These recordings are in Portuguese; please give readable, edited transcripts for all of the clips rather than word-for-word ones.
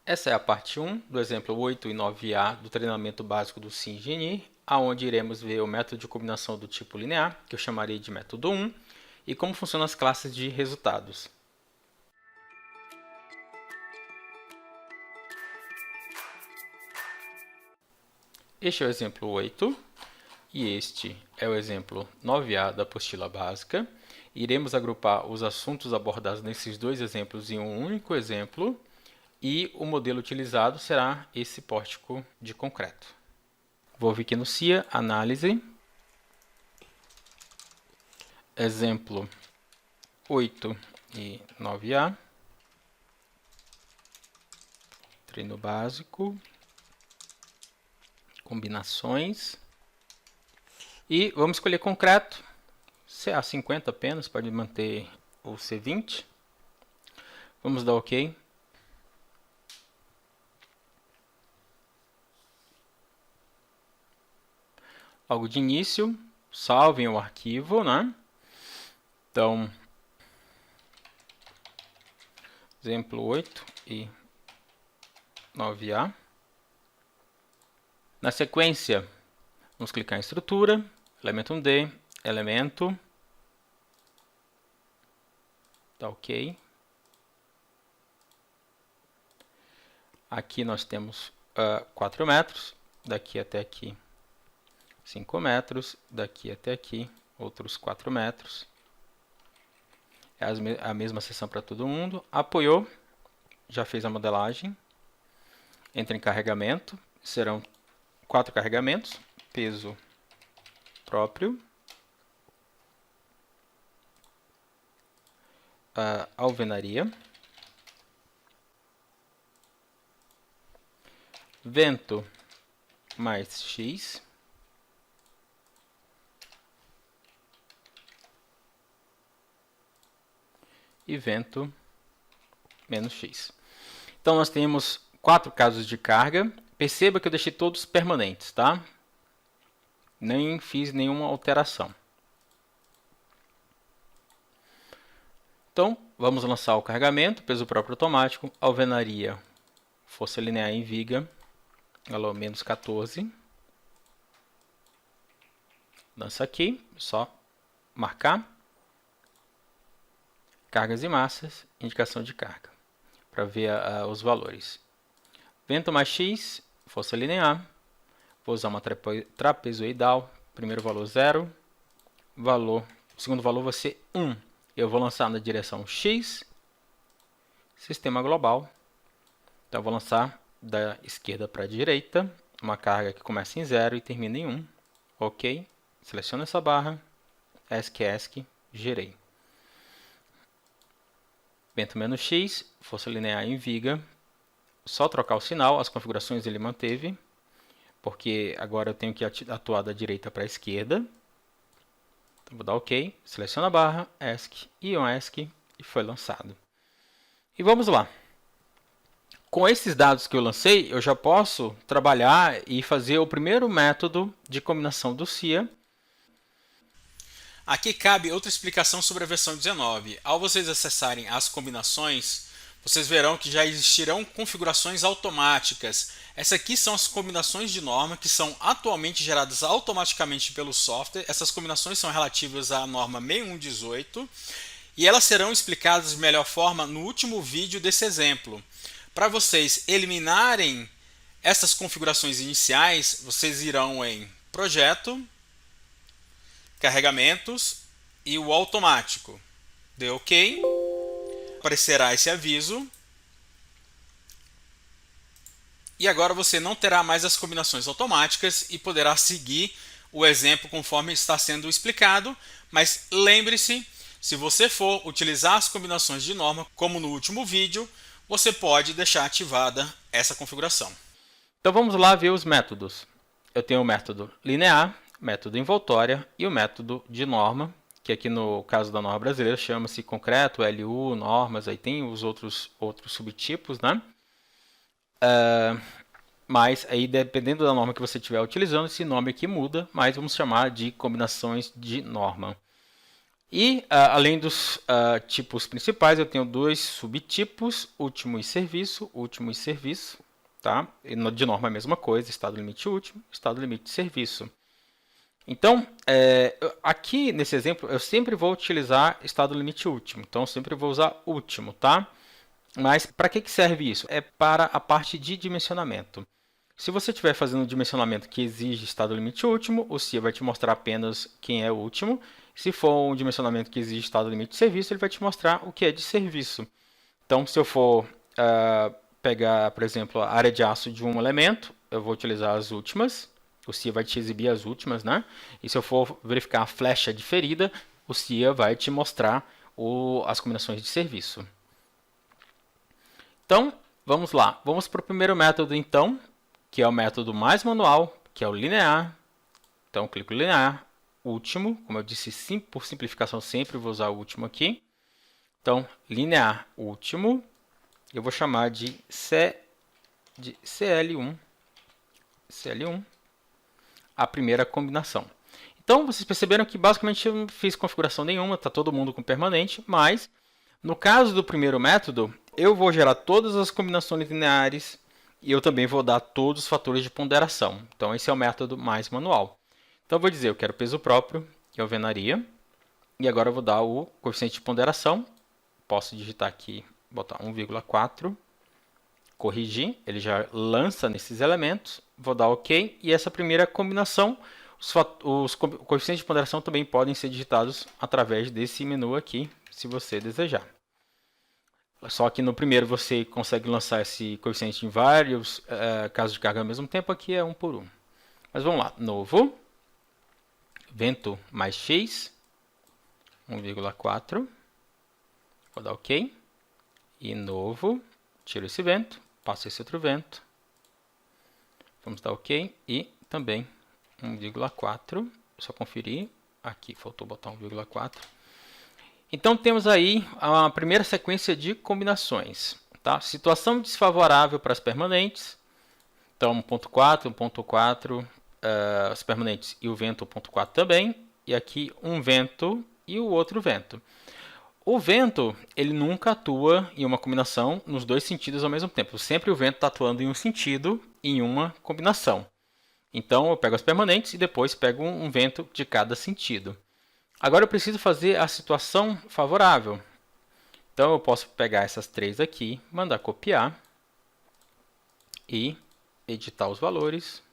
Essa é a parte 1 do exemplo 8 e 9A do treinamento básico do SimGenie, onde iremos ver o método de combinação do tipo linear, que eu chamarei de método 1, e como funcionam as classes de resultados. Este é o exemplo 8 e este é o exemplo 9A da apostila básica. Iremos agrupar os assuntos abordados nesses dois exemplos em um único exemplo e o modelo utilizado será esse pórtico de concreto. Vou vir aqui no CIA, análise, exemplo 8 e 9A, treino básico, combinações, e vamos escolher concreto, CA50 apenas, pode manter o C20, vamos dar OK. Logo de início, salvem o arquivo, né? Então, exemplo 8 e 9A. Na sequência, vamos clicar em estrutura, elemento 1D, elemento, tá OK. Aqui nós temos 4 metros, daqui até aqui 5 metros, daqui até aqui outros 4 metros. É a mesma seção para todo mundo. Apoiou, já fez a modelagem. Entra em carregamento, serão 4 carregamentos, peso próprio, alvenaria, vento mais X, e vento menos X. Então nós temos 4 casos de carga. Perceba que eu deixei todos permanentes, tá? Nem fiz nenhuma alteração. Então, vamos lançar o carregamento, peso próprio automático, alvenaria, força linear em viga, valor menos 14. Lança aqui, só marcar. Cargas e massas, indicação de carga, para ver os valores. Vento mais X, força linear, vou usar uma trapezoidal, primeiro valor 0, segundo valor vai ser 1. Eu vou lançar na direção X, sistema global, então eu vou lançar da esquerda para a direita, uma carga que começa em 0 e termina em 1, OK, seleciono essa barra, ESC, gerei. Vento menos X, força linear em viga, só trocar o sinal, as configurações ele manteve, porque agora eu tenho que atuar da direita para a esquerda. Então vou dar OK, seleciono a barra, ESC, Ion ESC e foi lançado. E vamos lá. Com esses dados que eu lancei, eu já posso trabalhar e fazer o primeiro método de combinação do CIA. Aqui cabe outra explicação sobre a versão 19. Ao vocês acessarem as combinações, vocês verão que já existirão configurações automáticas. Essas aqui são as combinações de norma que são atualmente geradas automaticamente pelo software. Essas combinações são relativas à norma 6118 e elas serão explicadas de melhor forma no último vídeo desse exemplo. Para vocês eliminarem essas configurações iniciais, vocês irão em Projeto, Carregamentos e o automático. Dê OK. Aparecerá esse aviso. E agora você não terá mais as combinações automáticas e poderá seguir o exemplo conforme está sendo explicado. Mas lembre-se, se você for utilizar as combinações de norma, como no último vídeo, você pode deixar ativada essa configuração. Então vamos lá ver os métodos. Eu tenho o método linear, método envoltória e o método de norma, que aqui no caso da norma brasileira chama-se concreto, LU, normas, aí tem os outros subtipos, né? Mas aí dependendo da norma que você estiver utilizando, esse nome aqui muda, mas vamos chamar de combinações de norma. E, além dos tipos principais, eu tenho dois subtipos, último e serviço, tá? E de norma é a mesma coisa, estado limite último, estado limite de serviço. Então, aqui nesse exemplo, eu sempre vou utilizar estado limite último, então eu sempre vou usar último, tá? Mas para que serve isso? É para a parte de dimensionamento. Se você estiver fazendo um dimensionamento que exige estado limite último, o CIA vai te mostrar apenas quem é o último. Se for um dimensionamento que exige estado limite de serviço, ele vai te mostrar o que é de serviço. Então, se eu for pegar, por exemplo, a área de aço de um elemento, eu vou utilizar as últimas. O CIA vai te exibir as últimas, né? E se eu for verificar a flecha diferida, o CIA vai te mostrar as combinações de serviço. Então, vamos lá. Vamos para o primeiro método, então, que é o método mais manual, que é o linear. Então, clico em linear, último. Como eu disse, por simplificação, sempre vou usar o último aqui. Então, linear último. Eu vou chamar de CL1. CL1, a primeira combinação. Então, vocês perceberam que basicamente eu não fiz configuração nenhuma, está todo mundo com permanente, mas no caso do primeiro método, eu vou gerar todas as combinações lineares e eu também vou dar todos os fatores de ponderação. Então, esse é o método mais manual. Então, eu vou dizer, eu quero peso próprio, eu venaria, e agora eu vou dar o coeficiente de ponderação. Posso digitar aqui, botar 1,4, corrigir, ele já lança nesses elementos, vou dar OK, e essa primeira combinação, os coeficientes de ponderação também podem ser digitados através desse menu aqui, se você desejar. Só que no primeiro você consegue lançar esse coeficiente em vários casos de carga ao mesmo tempo, aqui é um por um. Mas vamos lá, novo, vento mais x, 1,4, vou dar OK, e novo, tiro esse vento, passo esse outro vento, vamos dar OK, e também 1,4, só conferir, aqui faltou botar 1,4. Então, temos aí a primeira sequência de combinações. Tá? Situação desfavorável para as permanentes. Então, 1.4, 1.4, as permanentes e o vento 1.4 também. E aqui um vento e o outro vento. O vento, ele nunca atua em uma combinação nos dois sentidos ao mesmo tempo. Sempre o vento está atuando em um sentido em uma combinação. Então, eu pego as permanentes e depois pego um vento de cada sentido. Agora eu preciso fazer a situação favorável. Então eu posso pegar essas três aqui, mandar copiar e editar os valores.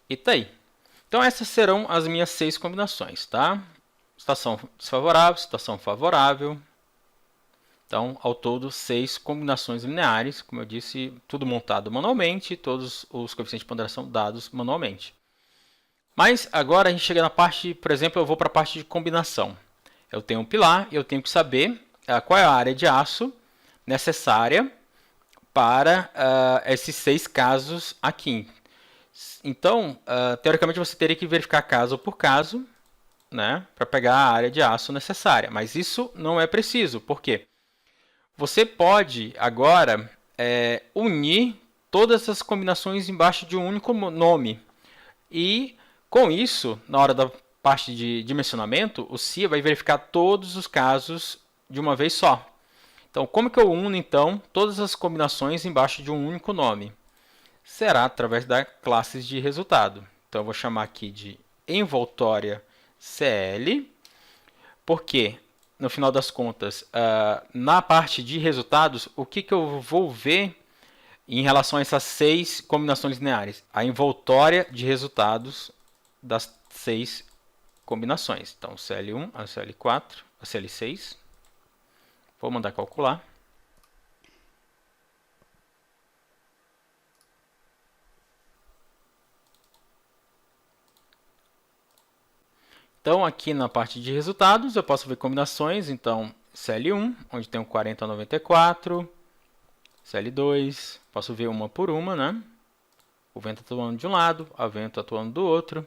E tá aí. Então essas serão as minhas 6 combinações, tá? Situação desfavorável, situação favorável. Então, ao todo, 6 combinações lineares, como eu disse, tudo montado manualmente, todos os coeficientes de ponderação dados manualmente. Mas agora a gente chega na parte, por exemplo, eu vou para a parte de combinação. Eu tenho um pilar e eu tenho que saber qual é a área de aço necessária para esses 6 casos aqui. Então, teoricamente, você teria que verificar caso por caso, né, para pegar a área de aço necessária. Mas isso não é preciso, por quê? Você pode agora unir todas essas combinações embaixo de um único nome. E com isso, na hora da parte de dimensionamento, o CIA vai verificar todos os casos de uma vez só. Então, como que eu uno então todas as combinações embaixo de um único nome? Será através da classes de resultado. Então, eu vou chamar aqui de envoltória CL, porque no final das contas, na parte de resultados, o que eu vou ver em relação a essas 6 combinações lineares? A envoltória de resultados das 6 combinações. Então, CL1, a CL4, a CL6. Vou mandar calcular. Então, aqui na parte de resultados, eu posso ver combinações. Então, CL1, onde tem o 40 a 94. CL2, posso ver uma por uma, né? O vento atuando de um lado, a vento atuando do outro.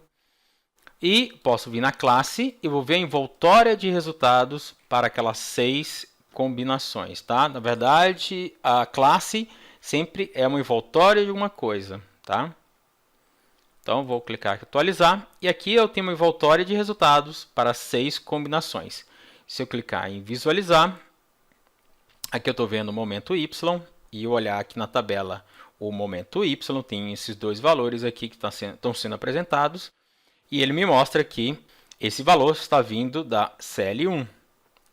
E posso vir na classe e vou ver a envoltória de resultados para aquelas 6 combinações, tá? Na verdade, a classe sempre é uma envoltória de alguma coisa, tá? Então, vou clicar aqui em atualizar, e aqui eu tenho uma envoltória de resultados para 6 combinações. Se eu clicar em visualizar, aqui eu estou vendo o momento Y, e eu olhar aqui na tabela o momento Y, tem esses dois valores aqui que estão sendo apresentados, e ele me mostra que esse valor está vindo da CL1,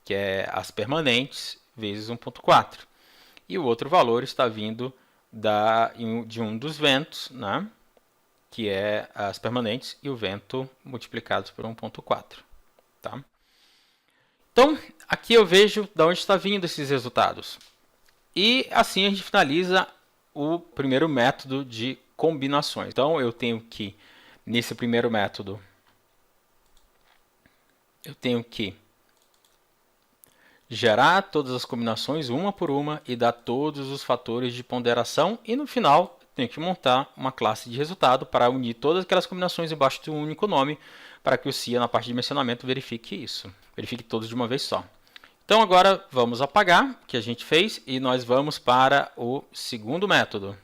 que é as permanentes vezes 1.4. E o outro valor está vindo de um dos ventos, né? Que é as permanentes e o vento multiplicados por 1.4. Tá? Então, aqui eu vejo de onde está vindo esses resultados. E assim a gente finaliza o primeiro método de combinações. Então, eu tenho que, nesse primeiro método, eu tenho que gerar todas as combinações uma por uma e dar todos os fatores de ponderação. E no final, tenho que montar uma classe de resultado para unir todas aquelas combinações embaixo de um único nome, para que o CIA, na parte de dimensionamento, verifique isso. Verifique todos de uma vez só. Então agora vamos apagar o que a gente fez e nós vamos para o segundo método.